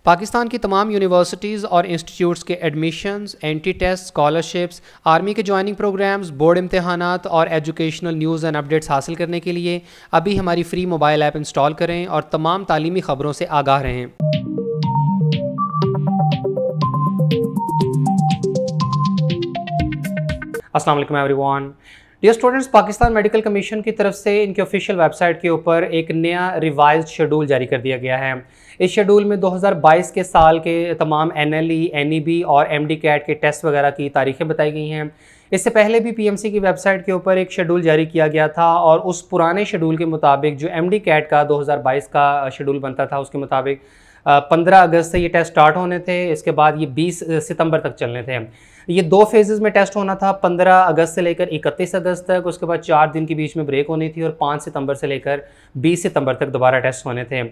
पाकिस्तान की तमाम यूनिवर्सिटीज़ और इंस्टीट्यूट्स के admissions, entry test, scholarships, army के ज्वाइनिंग प्रोग्राम्स, बोर्ड इम्तहानात और एजुकेशनल न्यूज़ एंड अपडेट्स हासिल करने के लिए अभी हमारी फ्री मोबाइल ऐप इंस्टॉल करें और तमाम तालीमी ख़बरों से आगाह रहें। अस्सलाम वालेकुम everyone. Dear students, Pakistan medical commission की तरफ से इनके ऑफिशियल वेबसाइट के ऊपर एक नया रिवाइज्ड शेड्यूल जारी कर दिया गया है। इस शेड्यूल में 2022 के साल के तमाम NLE, NEB और MD कैट के टेस्ट वगैरह की तारीखें बताई गई हैं। इससे पहले भी PMC की वेबसाइट के ऊपर एक शेड्यूल जारी किया गया था और उस पुराने शेड्यूल के मुताबिक जो MD कैट का 2022 का शेड्यूल बनता था उसके मुताबिक 15 अगस्त से ये टेस्ट स्टार्ट होने थे। इसके बाद ये 20 सितंबर तक चलने थे। ये 2 फेजेज़ में टेस्ट होना था, 15 अगस्त से लेकर 31 अगस्त तक। उसके बाद 4 दिन के बीच में ब्रेक होनी थी और 5 सितंबर से लेकर 20 सितंबर तक दोबारा टेस्ट होने थे।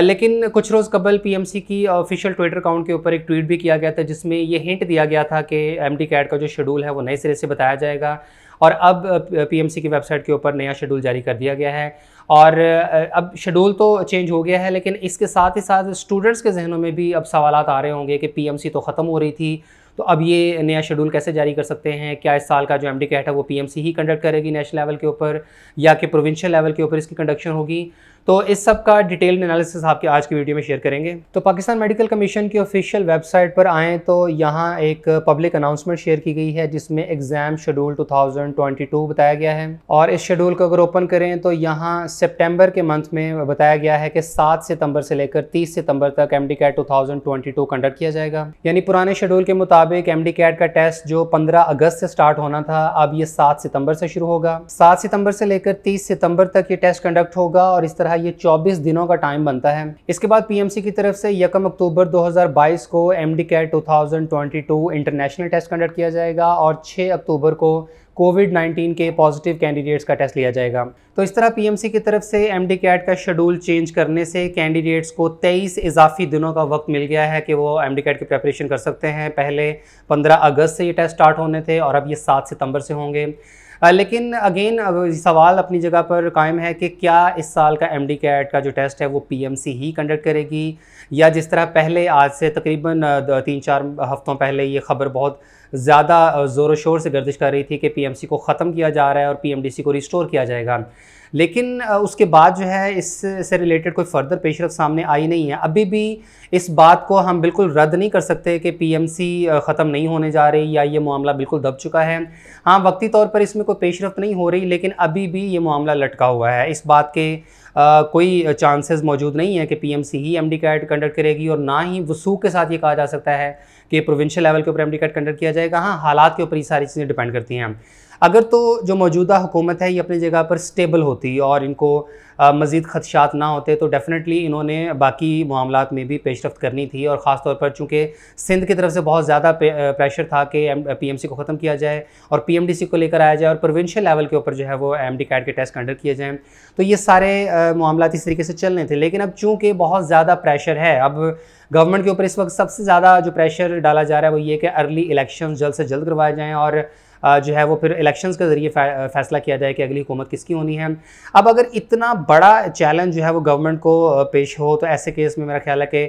लेकिन कुछ रोज़ कबल PMC की ऑफिशियल ट्विटर अकाउंट के ऊपर एक ट्वीट भी किया गया था जिसमें ये हिंट दिया गया था कि MD कैट का जो शेड्यूल है वो नए सिरे से बताया जाएगा और अब PMC की वेबसाइट के ऊपर नया शेड्यूल जारी कर दिया गया है। और अब शेड्यूल तो चेंज हो गया है, लेकिन इसके साथ ही साथ स्टूडेंट्स के जहनों में भी अब सवालात आ रहे होंगे कि PMC तो ख़त्म हो रही थी, तो अब ये नया शेड्यूल कैसे जारी कर सकते हैं? क्या इस साल का जो MD कैट है वो PMC ही कंडक्ट करेगी नेशनल लेवल के ऊपर या कि प्रोविंशियल लेवल के ऊपर इसकी कंडक्शन होगी? तो इस सब का डिटेल्ड एनालिसिस आपके आज की वीडियो में शेयर करेंगे। तो पाकिस्तान मेडिकल कमीशन की ऑफिशियल वेबसाइट पर आएँ तो यहाँ एक पब्लिक अनाउंसमेंट शेयर की गई है जिसमें एग्ज़ाम शेड्यूल 2022 बताया गया है। और इस शेड्यूल को अगर ओपन करें तो यहाँ सितंबर के मंथ में बताया गया है कि 7 सितंबर से लेकर 30 सितंबर तक MD कैट 2022 कंडक्ट किया जाएगा। यानी पुराने शेड्यूल के मुताबिक MD कैट का टेस्ट जो 15 अगस्त से स्टार्ट होना था अब ये 7 सितंबर से शुरू होगा। 7 सितंबर से लेकर 30 सितंबर तक ये टेस्ट कंडक्ट होगा और इस तरह ये 24 दिनों का टाइम बनता है। इसके बाद PMC की तरफ से 1 अक्टूबर 2022 को MD CAT 2022 international test conduct किया जाएगा और 6 अक्टूबर को कोविड-19 के पॉजिटिव कैंडिडेट्स का टेस्ट लिया जाएगा। तो इस तरह PMC की तरफ से MD कैट का शेड्यूल चेंज करने से कैंडिडेट्स को 23 इजाफी दिनों का वक्त मिल गया है कि वो MD कैट की प्रेपरेशन कर सकते हैं। पहले 15 अगस्त से ये टेस्ट स्टार्ट होने थे और अब ये 7 सितंबर से होंगे। लेकिन अगेन सवाल अपनी जगह पर कायम है कि क्या इस साल का MD कैट का जो टेस्ट है वो PMC ही कंडक्ट करेगी या जिस तरह पहले आज से तकरीबन 3-4 हफ्तों पहले ये खबर बहुत ज़्यादा ज़ोर शोर से गर्दिश कर रही थी कि PMC को ख़त्म किया जा रहा है और PMDC को रिस्टोर किया जाएगा। लेकिन उसके बाद जो है इससे रिलेटेड कोई फर्दर पेशरफ सामने आई नहीं है। अभी भी इस बात को हम बिल्कुल रद्द नहीं कर सकते कि PMC ख़त्म नहीं होने जा रही या ये मामला बिल्कुल दब चुका है। हाँ, वक्ती तौर पर इसमें कोई पेशरफ नहीं हो रही, लेकिन अभी भी ये मामला लटका हुआ है। इस बात के कोई चांसेस मौजूद नहीं है कि PMC ही MD कैट कंडक्ट करेगी और ना ही वसूख के साथ ये कहा जा सकता है कि प्रोविंशियल लेवल के ऊपर MD कैट कंडक्ट किया जाएगा। हाँ, हालात के ऊपर ये सारी चीज़ें डिपेंड करती हैं। अगर तो जो मौजूदा हुकूमत है ये अपनी जगह पर स्टेबल होती और इनको मज़ीद खदशात ना होते तो डेफ़िनेटली इन्होंने बाकी मामलात में भी पेशरफ्त करनी थी और ख़ास तौर पर चूँकि सिंध की तरफ से बहुत ज़्यादा प्रेशर था कि PMC को ख़त्म किया जाए और PMDC को लेकर आया जाए और प्रोविंशियल लेवल के ऊपर जो है वो MD कैट के टेस्ट कंडक्ट किए जाएँ, तो ये सारे मामलात इस तरीके से चलने थे। लेकिन अब चूँकि बहुत ज़्यादा प्रेशर है, अब गवर्नमेंट के ऊपर इस वक्त सबसे ज़्यादा जो प्रेशर डाला जा रहा है वो ये कि अर्ली इलेक्शन जल्द से जल्द करवाए जाएँ और जो है वो फिर इलेक्शंस के ज़रिए फ़ैसला किया जाए कि अगली हुकूमत किसकी होनी है। अब अगर इतना बड़ा चैलेंज जो है वो गवर्नमेंट को पेश हो तो ऐसे केस में मेरा ख्याल है कि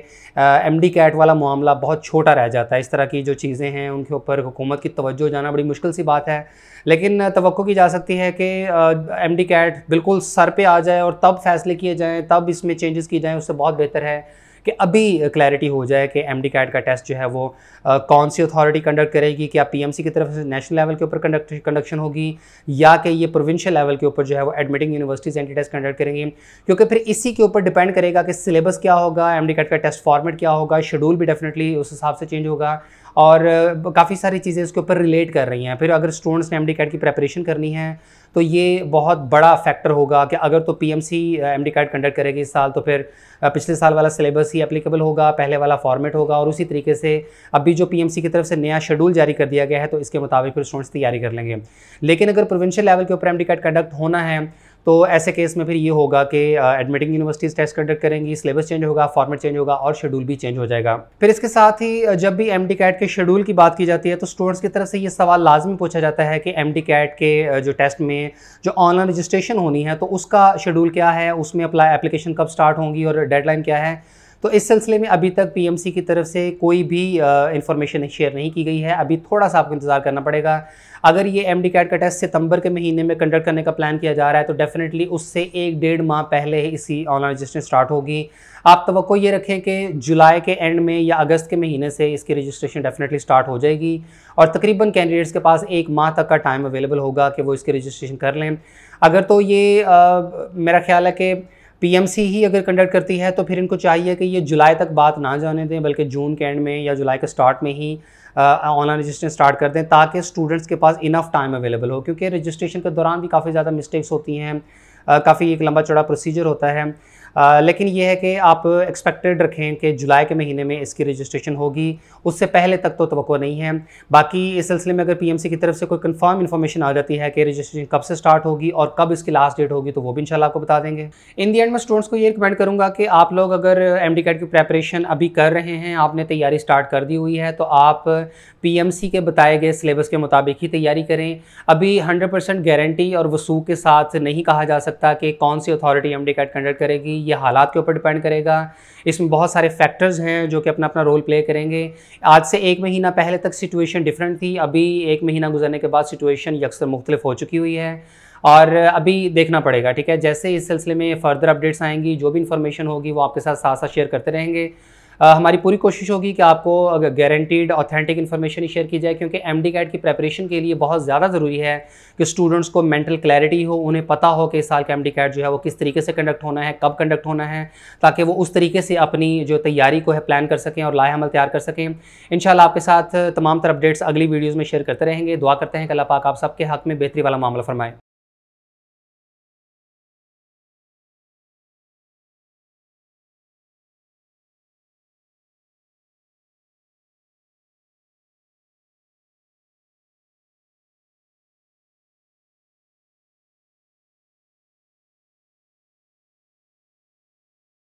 MD कैट वाला मामला बहुत छोटा रह जाता है। इस तरह की जो चीज़ें हैं उनके ऊपर हुकूमत की तवज्जो जाना बड़ी मुश्किल सी बात है, लेकिन तवक्को की जा सकती है कि MD कैट बिल्कुल सर पे आ जाए और तब फैसले किए जाएँ, तब इसमें चेंजेस किए जाएँ। उससे बहुत बेहतर है कि अभी क्लैरिटी हो जाए कि MD कैट का टेस्ट जो है वो कौन सी अथॉरिटी कंडक्ट करेगी, क्या PMC की तरफ से नेशनल लेवल के ऊपर कंडक्शन होगी या कि ये प्रोविंशियल लेवल के ऊपर जो है वो admitting universities entry test conduct करेंगी। क्योंकि फिर इसी के ऊपर डिपेंड करेगा कि सिलेबस क्या होगा, MD कैट का टेस्ट फॉर्मेट क्या होगा, शेड्यूल भी डेफिनेटली उस हिसाब से चेंज होगा और काफ़ी सारी चीज़ें इसके ऊपर रिलेट कर रही हैं। फिर अगर स्टूडेंट्स ने MD कैट की प्रेपरेशन करनी है तो ये बहुत बड़ा फैक्टर होगा कि अगर तो PMC MD कैट कंडक्ट करेगी इस साल तो फिर पिछले साल वाला सिलेबस ही एप्लीकेबल होगा, पहले वाला फॉर्मेट होगा और उसी तरीके से अभी जो PMC की तरफ से नया शेड्यूल जारी कर दिया गया है तो इसके मुताबिक फिर स्टूडेंट्स तैयारी कर लेंगे। लेकिन अगर प्रोविंशियल लेवल के ऊपर MD कैट कंडक्ट होना है तो ऐसे केस में फिर ये होगा कि एडमिटिंग यूनिवर्सिटीज़ टेस्ट कंडक्ट करेंगी, सिलेबस चेंज होगा, फॉर्मेट चेंज होगा और शेड्यूल भी चेंज हो जाएगा। फिर इसके साथ ही जब भी MD कैट के शेड्यूल की बात की जाती है तो स्टूडेंट्स की तरफ से ये सवाल लाजमी पूछा जाता है कि MD कैट के जो टेस्ट में जो ऑनलाइन रजिस्ट्रेशन होनी है तो उसका शेड्यूल क्या है, उसमें एप्लीकेशन कब स्टार्ट होंगी और डेडलाइन क्या है। तो इस सिलसिले में अभी तक पीएमसी की तरफ से कोई भी इंफॉर्मेशन शेयर नहीं की गई है। अभी थोड़ा सा आपको इंतज़ार करना पड़ेगा। अगर ये एमडी कैट का टेस्ट सितंबर के महीने में कंडक्ट करने का प्लान किया जा रहा है तो डेफिनेटली उससे 1-1.5 माह पहले ही इसी ऑनलाइन रजिस्ट्रेशन स्टार्ट होगी। आप तवक्को ये रखें कि जुलाई के एंड में या अगस्त के महीने से इसकी रजिस्ट्रेशन डेफिनेटली स्टार्ट हो जाएगी और तकरीबन कैंडिडेट्स के पास 1 माह तक का टाइम अवेलेबल होगा कि वो इसकी रजिस्ट्रेशन कर लें। अगर तो ये मेरा ख्याल है कि पीएमसी ही अगर कंडक्ट करती है तो फिर इनको चाहिए कि ये जुलाई तक बात ना जाने दें, बल्कि जून के एंड में या जुलाई के स्टार्ट में ही ऑनलाइन रजिस्ट्रेशन स्टार्ट कर दें, ताकि स्टूडेंट्स के पास इनफ टाइम अवेलेबल हो। क्योंकि रजिस्ट्रेशन के दौरान भी काफ़ी ज़्यादा मिस्टेक्स होती हैं, काफ़ी एक लंबा चौड़ा प्रोसीजर होता है। लेकिन ये है कि आप एक्सपेक्टेड रखें कि जुलाई के महीने में इसकी रजिस्ट्रेशन होगी, उससे पहले तक तो तवक्को नहीं है। बाकी इस सिलसिले में अगर पीएमसी की तरफ से कोई कंफर्म इन्फॉर्मेशन आ जाती है कि रजिस्ट्रेशन कब से स्टार्ट होगी और कब इसकी लास्ट डेट होगी तो वो भी इंशाल्लाह आपको बता देंगे। इन दी एंड में स्टूडेंट्स को ये रिकमेंड करूँगा कि आप लोग अगर एमडी कैट की प्रेपरेशन अभी कर रहे हैं, आपने तैयारी स्टार्ट कर दी हुई है, तो आप पीएमसी के बताए गए सिलेबस के मुताबिक ही तैयारी करें। अभी 100% गारंटी और वसूख के साथ नहीं कहा जा सकता कि कौन सी अथॉरिटी एमडी कैट कंडक्ट करेगी, ये हालात के ऊपर डिपेंड करेगा। इसमें बहुत सारे फैक्टर्स हैं जो कि अपना अपना रोल प्ले करेंगे। आज से 1 महीना पहले तक सिचुएशन डिफरेंट थी, अभी 1 महीना गुजरने के बाद सिचुएशन यकसर मुख्तलिफ हो चुकी हुई है और अभी देखना पड़ेगा। ठीक है, जैसे इस सिलसिले में फर्दर अपडेट्स आएंगी, जो भी इंफॉर्मेशन होगी वो आपके साथ साथ साथ शेयर करते रहेंगे। हमारी पूरी कोशिश होगी कि आपको गारंटीड ऑथेंटिक इन्फॉर्मेशन ही शेयर की जाए, क्योंकि एमडी कैट की प्रेपरेशन के लिए बहुत ज़्यादा ज़रूरी है कि स्टूडेंट्स को मेंटल क्लैरिटी हो, उन्हें पता हो कि इस साल का एमडी कैट जो है वो किस तरीके से कंडक्ट होना है, कब कंडक्ट होना है, ताकि वो उस तरीके से अपनी जो तैयारी को है प्लान कर सकें और लाए अमल तैयार कर सकें। इंशाल्लाह आपके साथ तमाम तरह अपडेट्स अगली वीडियोज़ में शेयर करते रहेंगे। दुआ करते हैं कि अल्लाह पाक आप सबके हक़ में बेहतरी वाला मामला फरमाए।